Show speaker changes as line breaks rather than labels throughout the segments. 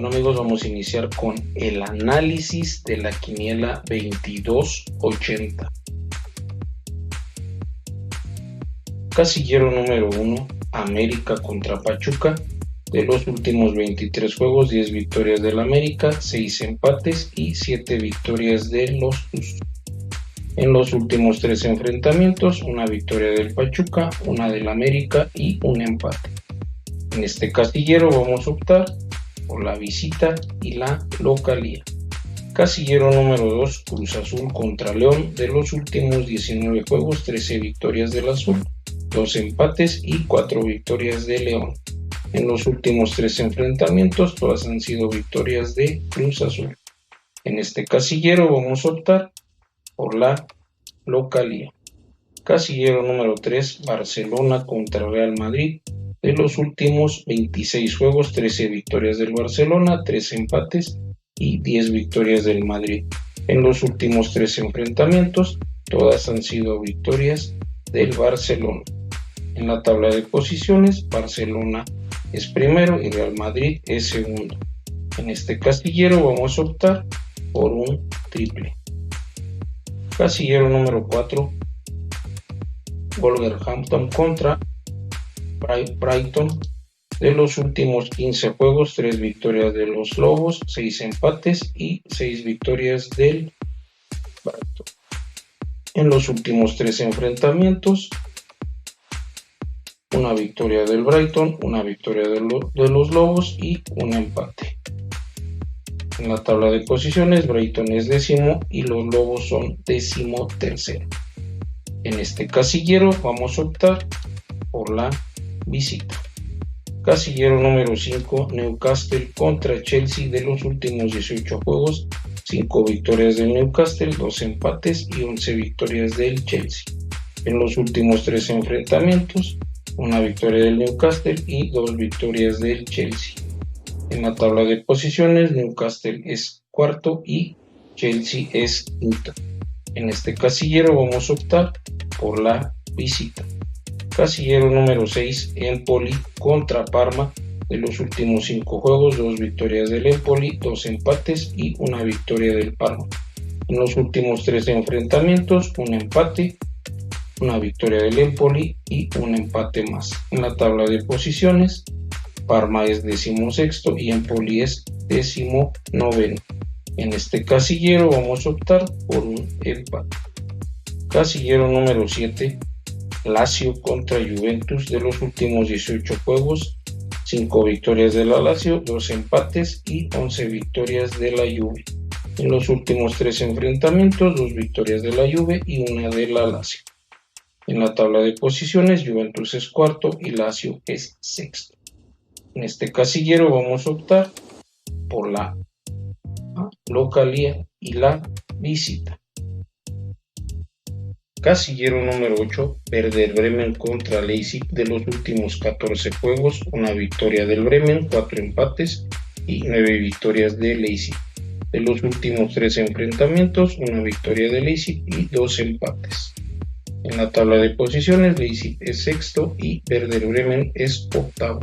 Bueno amigos, vamos a iniciar con el análisis de la quiniela 2280. Casillero número 1, América contra Pachuca. De los últimos 23 juegos, 10 victorias del América, 6 empates y 7 victorias de los Tuzos. En los últimos 3 enfrentamientos, una victoria del Pachuca, una del América y un empate. En este casillero vamos a optar por la visita y la localía. Casillero número 2, Cruz Azul contra León. De los últimos 19 juegos, 13 victorias del Azul, 2 empates y 4 victorias de León. En los últimos 3 enfrentamientos, todas han sido victorias de Cruz Azul. En este casillero vamos a optar por la localía. Casillero número 3, Barcelona contra Real Madrid. De los últimos 26 juegos, 13 victorias del Barcelona, 3 empates y 10 victorias del Madrid. En los últimos 3 enfrentamientos, todas han sido victorias del Barcelona. En la tabla de posiciones, Barcelona es primero y Real Madrid es segundo. En este casillero vamos a optar por un triple. Casillero número 4, Wolverhampton contra Brighton. De los últimos 15 juegos, 3 victorias de los Lobos, 6 empates y 6 victorias del Brighton. En los últimos 3 enfrentamientos, una victoria del Brighton, una victoria de los Lobos y un empate. En la tabla de posiciones, Brighton es décimo y los Lobos son 13º. En este casillero vamos a optar por la visita. Casillero número 5, Newcastle contra Chelsea. De los últimos 18 juegos, 5 victorias del Newcastle, 2 empates y 11 victorias del Chelsea. En los últimos 3 enfrentamientos, una victoria del Newcastle y 2 victorias del Chelsea. En la tabla de posiciones, Newcastle es cuarto y Chelsea es quinto. En este casillero vamos a optar por la visita. Casillero número 6, Empoli contra Parma. De los últimos 5 juegos, 2 victorias del Empoli, 2 empates y una victoria del Parma. En los últimos 3 enfrentamientos, un empate, una victoria del Empoli y un empate más. En la tabla de posiciones, Parma es 16º y Empoli es 19º. En este casillero vamos a optar por un empate. Casillero número 7, Lazio contra Juventus. De los últimos 18 juegos, 5 victorias de la Lazio, 2 empates y 11 victorias de la Juve. En los últimos 3 enfrentamientos, 2 victorias de la Juve y una de la Lazio. En la tabla de posiciones, Juventus es cuarto y Lazio es sexto. En este casillero vamos a optar por la localía y la visita. Casillero número 8, Werder Bremen contra Leipzig. De los últimos 14 juegos, una victoria del Bremen, 4 empates y 9 victorias de Leipzig. De los últimos 3 enfrentamientos, una victoria de Leipzig y 2 empates. En la tabla de posiciones, Leipzig es sexto y Werder Bremen es octavo.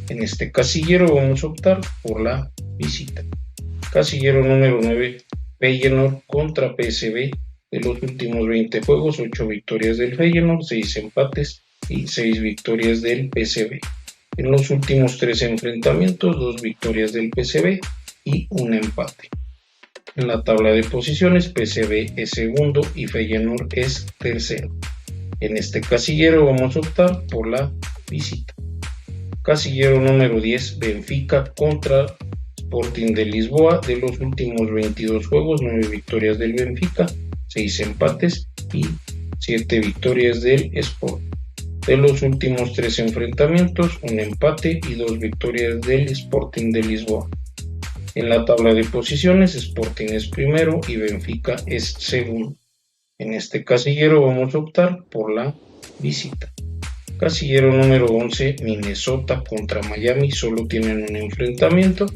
En este casillero vamos a optar por la visita. Casillero número 9, Feyenoord contra PSV. De los últimos 20 juegos, 8 victorias del Feyenoord, 6 empates y 6 victorias del PSV. En los últimos 3 enfrentamientos, 2 victorias del PSV y un empate. En la tabla de posiciones, PSV es segundo y Feyenoord es tercero. En este casillero vamos a optar por la visita. Casillero número 10, Benfica contra Sporting de Lisboa. De los últimos 22 juegos, 9 victorias del Benfica, 6 empates y 7 victorias del Sporting. De los últimos 3 enfrentamientos, un empate y 2 victorias del Sporting de Lisboa. En la tabla de posiciones, Sporting es primero y Benfica es segundo. En este casillero vamos a optar por la visita. Casillero número 11, Minnesota contra Miami. Solo tienen un enfrentamiento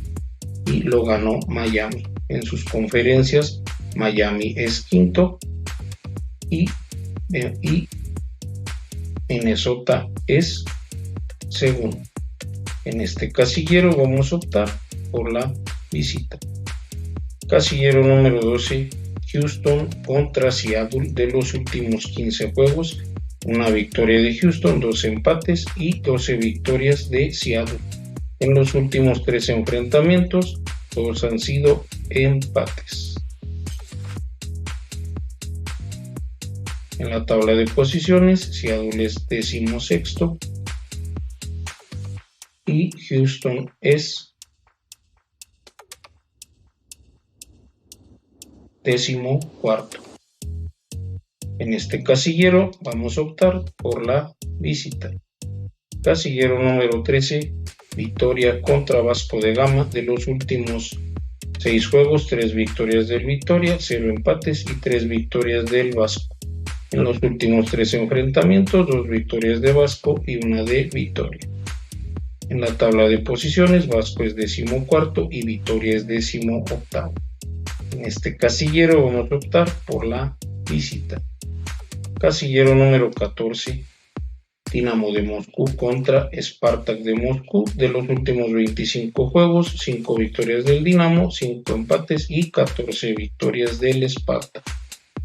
y lo ganó Miami. En sus conferencias, Miami es quinto y Minnesota es segundo. En este casillero vamos a optar por la visita. Casillero número 12, Houston contra Seattle. De los últimos 15 juegos, una victoria de Houston, 2 empates y 12 victorias de Seattle. En los últimos 3 enfrentamientos, todos han sido empates. En la tabla de posiciones, Seattle es 16º y Houston es 14º. En este casillero vamos a optar por la visita. Casillero número 13, victoria contra Vasco da Gama. De los últimos 6 juegos, 3 victorias del Vitória, 0 empates y 3 victorias del Vasco. En los últimos 3 enfrentamientos, 2 victorias de Vasco y 1 de Vitória. En la tabla de posiciones, Vasco es 14º y Vitória es 18º. En este casillero vamos a optar por la visita. Casillero número 14, Dinamo de Moscú contra Spartak de Moscú. De los últimos 25 juegos, 5 victorias del Dinamo, 5 empates y 14 victorias del Spartak.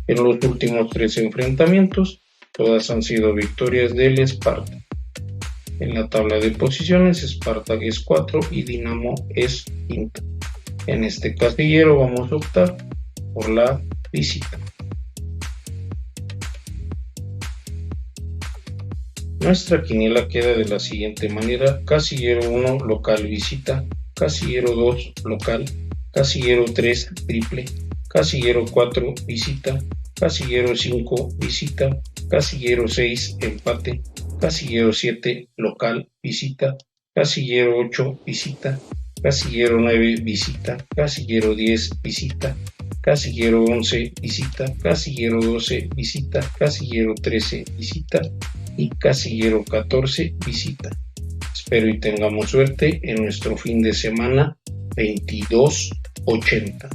En los últimos 3 enfrentamientos, todas han sido victorias del Spartak. En la tabla de posiciones, Spartak es 4 y Dinamo es 5. En este casillero vamos a optar por la visita. Nuestra quiniela queda de la siguiente manera: casillero 1, local visita; casillero 2, local; casillero 3, triple; casillero 4, visita; casillero 5, visita; casillero 6, empate; casillero 7, local, visita; casillero 8, visita; casillero 9, visita; casillero 10, visita; casillero 11, visita; casillero 12, visita; casillero 13, visita y casillero 14, visita. Espero y tengamos suerte en nuestro fin de semana 2280.